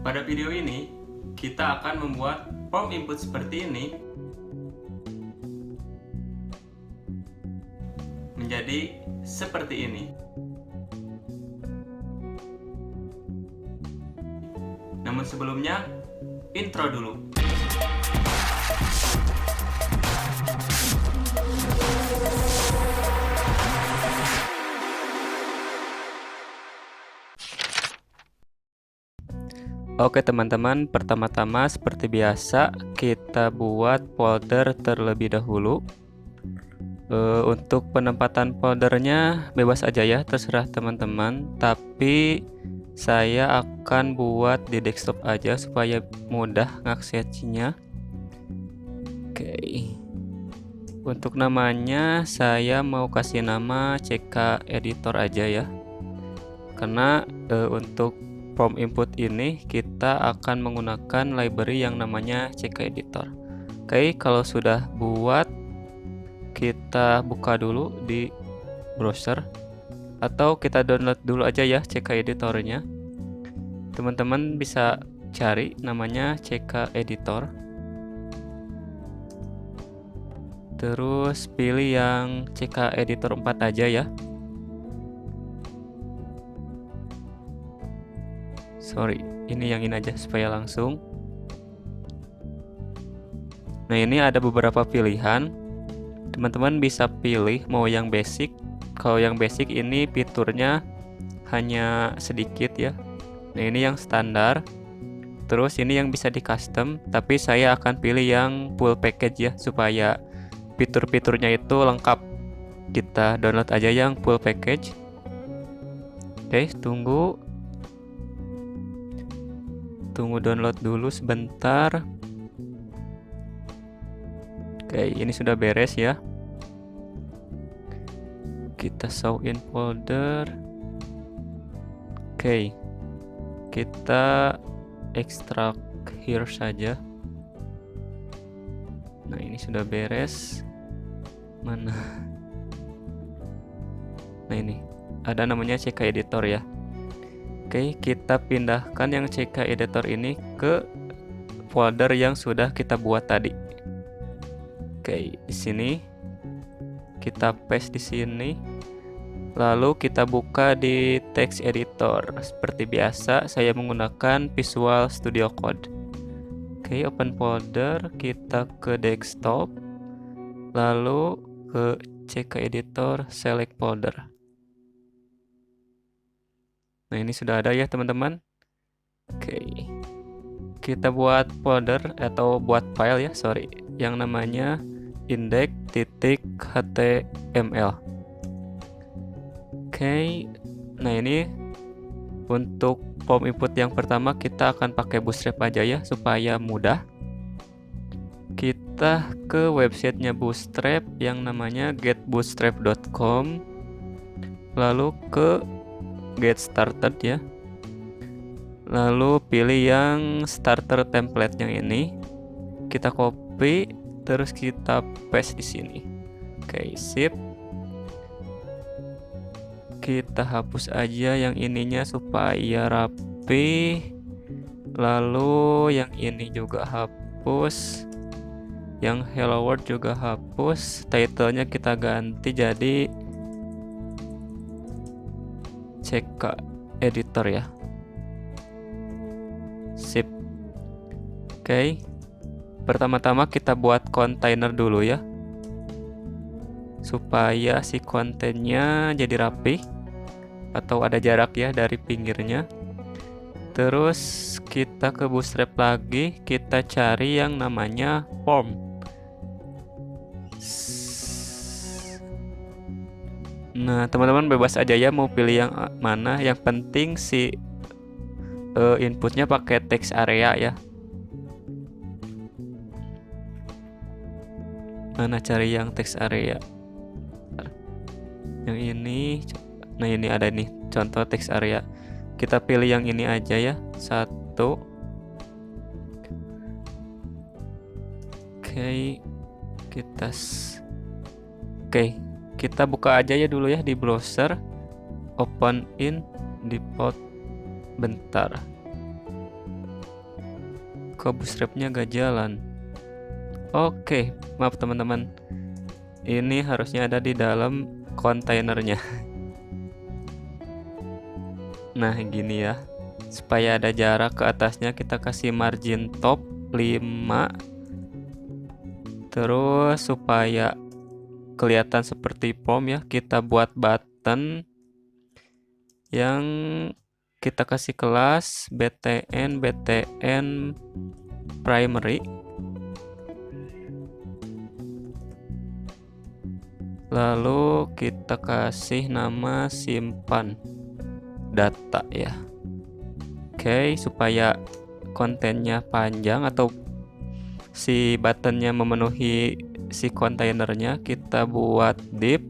Pada video ini, kita akan membuat form input seperti ini menjadi seperti ini. Namun sebelumnya, intro dulu. Oke teman-teman, pertama-tama seperti biasa kita buat folder terlebih dahulu. Untuk penempatan foldernya bebas aja ya, terserah teman-teman. Tapi saya akan buat di desktop aja supaya mudah ngaksesnya. Oke. Untuk namanya saya mau kasih nama CK Editor aja ya. Karena untuk form input ini kita akan menggunakan library yang namanya CK Editor. Oke, kalau sudah buat, kita buka dulu di browser atau kita download dulu aja ya CK Editornya. Teman-teman bisa cari namanya CK Editor, terus pilih yang CK Editor 4 aja ya. Sorry, ini yang ini aja supaya langsung. Nah, ini ada beberapa pilihan. Teman-teman bisa pilih mau yang basic. Kalau yang basic ini fiturnya hanya sedikit ya. Nah, ini yang standar. Terus ini yang bisa di custom, tapi saya akan pilih yang full package ya supaya fitur-fiturnya itu lengkap. Kita download aja yang full package. Oke, tunggu download dulu sebentar. Oke, ini sudah beres ya. Kita show in folder. Oke, kita extract here saja. Nah, ini sudah beres. Mana? Nah, ini ada namanya CK Editor ya. Oke, kita pindahkan yang CK Editor ini ke folder yang sudah kita buat tadi. Oke, di sini kita paste di sini. Lalu kita buka di text editor. Seperti biasa, saya menggunakan Visual Studio Code. Oke, open folder, kita ke desktop. Lalu ke CK Editor, select folder. Nah, ini sudah ada ya teman-teman. Oke, kita buat folder atau buat file ya, sorry, yang namanya index.html. Oke, nah ini untuk form input yang pertama kita akan pakai Bootstrap aja ya supaya mudah. Kita ke websitenya Bootstrap yang namanya getbootstrap.com, lalu ke get started ya. Lalu pilih yang starter template yang ini. Kita copy terus kita paste di sini. Oke, sip. Kita hapus aja yang ininya supaya rapi. Lalu yang ini juga hapus. Yang hello world juga hapus. Title-nya kita ganti jadi CK Editor ya. Sip. Oke. Pertama-tama kita buat kontainer dulu ya. Supaya si kontennya jadi rapi atau ada jarak ya dari pinggirnya. Terus kita ke Bootstrap lagi, kita cari yang namanya form. Nah, teman-teman bebas aja ya mau pilih yang mana. Yang penting si inputnya pakai text area ya. Mana cari yang text area? Yang ini. Nah, ini ada nih contoh text area. Kita pilih yang ini aja ya. 1. Oke. Kita buka aja ya dulu ya di browser. Open in default bentar. Kok bootstrapnya gak jalan? Oke, maaf teman-teman. Ini harusnya ada di dalam kontainernya. Nah, gini ya. Supaya ada jarak ke atasnya, kita kasih margin top 5. Terus supaya kelihatan seperti form ya, kita buat button yang kita kasih kelas btn primary. Lalu kita kasih nama simpan data ya. Oke, supaya kontennya panjang atau si buttonnya memenuhi si kontainernya, kita buat div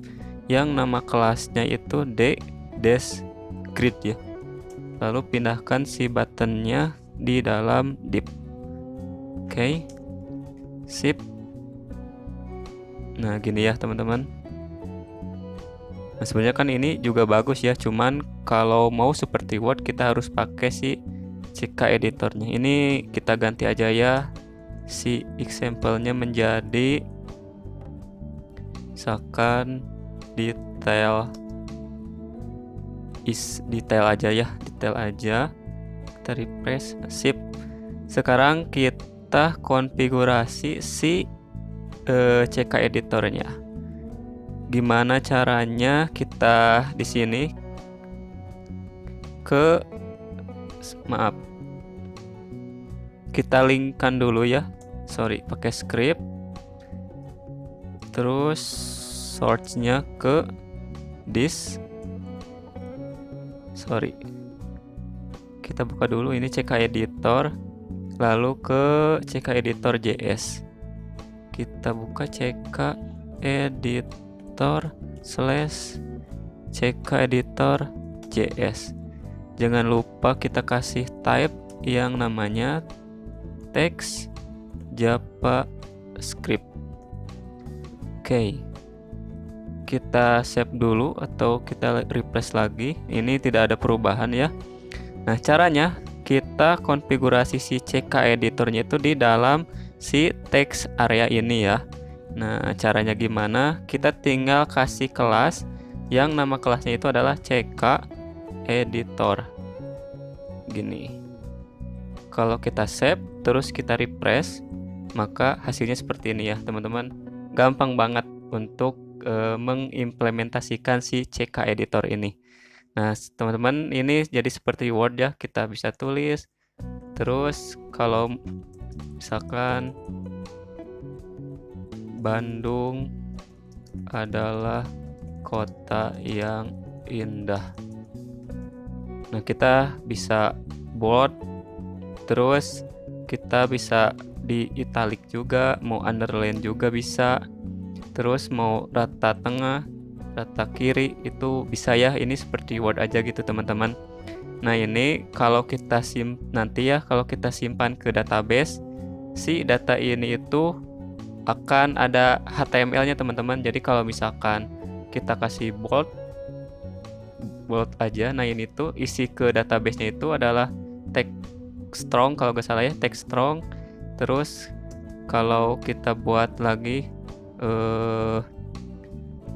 yang nama kelasnya itu d-grid ya. Lalu pindahkan si buttonnya di dalam div. Oke, sip. Nah, gini ya teman-teman. Nah, sebenarnya kan ini juga bagus ya, cuman kalau mau seperti Word kita harus pakai si CK editornya. Ini kita ganti aja ya si example-nya menjadi misalkan detail aja ya, detail aja. Kita refresh, sip. Sekarang kita konfigurasi si CK editornya. Gimana caranya? Kita di sini kita linkkan dulu ya. Sorry, pakai script. Terus source-nya ke this. Sorry. Kita buka dulu ini CK editor, lalu ke CK editor JS. Kita buka CK editor /CK editor JS. Jangan lupa kita kasih type yang namanya text JavaScript. Oke, kita save dulu atau kita refresh lagi. Ini tidak ada perubahan ya. Nah, caranya kita konfigurasi si CK editornya itu di dalam si text area ini ya. Nah, caranya gimana? Kita tinggal kasih kelas yang nama kelasnya itu adalah CK editor. Gini. Kalau kita save terus kita refresh, maka hasilnya seperti ini ya, teman-teman. Gampang banget untuk mengimplementasikan si CK editor ini. Nah, teman-teman, ini jadi seperti Word ya. Kita bisa tulis. Terus kalau misalkan Bandung adalah kota yang indah. Nah, kita bisa bold, terus kita bisa di italic juga, mau underline juga bisa. Terus mau rata tengah, rata kiri itu bisa ya. Ini seperti Word aja gitu, teman-teman. Nah, ini kalau kita kalau kita simpan ke database, si data ini itu akan ada HTML-nya, teman-teman. Jadi kalau misalkan kita kasih bold aja, nah ini tuh isi ke database-nya itu adalah text strong kalau nggak salah ya, text strong. Terus kalau kita buat lagi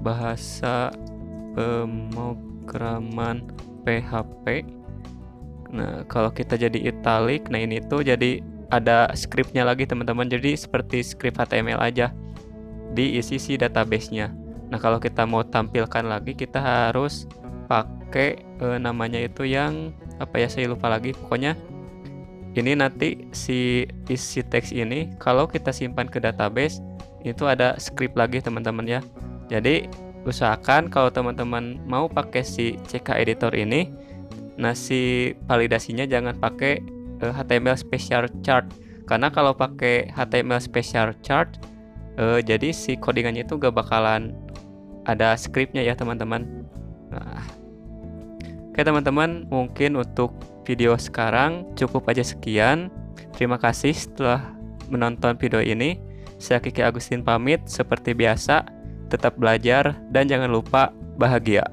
bahasa pemrograman PHP, nah kalau kita jadi italic, nah ini tuh jadi ada scriptnya lagi, teman-teman. Jadi seperti script HTML aja diisi si database-nya. Nah, kalau kita mau tampilkan lagi, kita harus pakai namanya itu yang apa ya, saya lupa lagi. Pokoknya ini nanti si isi teks ini kalau kita simpan ke database itu ada script lagi, teman-teman ya. Jadi usahakan kalau teman-teman mau pakai si CK editor ini, nah si validasinya jangan pakai HTML special chart, karena kalau pakai HTML special chart jadi si codingannya itu gak bakalan ada scriptnya ya, teman-teman. Nah, oke teman-teman, mungkin untuk video sekarang cukup aja sekian. Terima kasih setelah menonton video ini. Saya Kiki Agustin pamit. Seperti biasa, tetap belajar dan jangan lupa bahagia.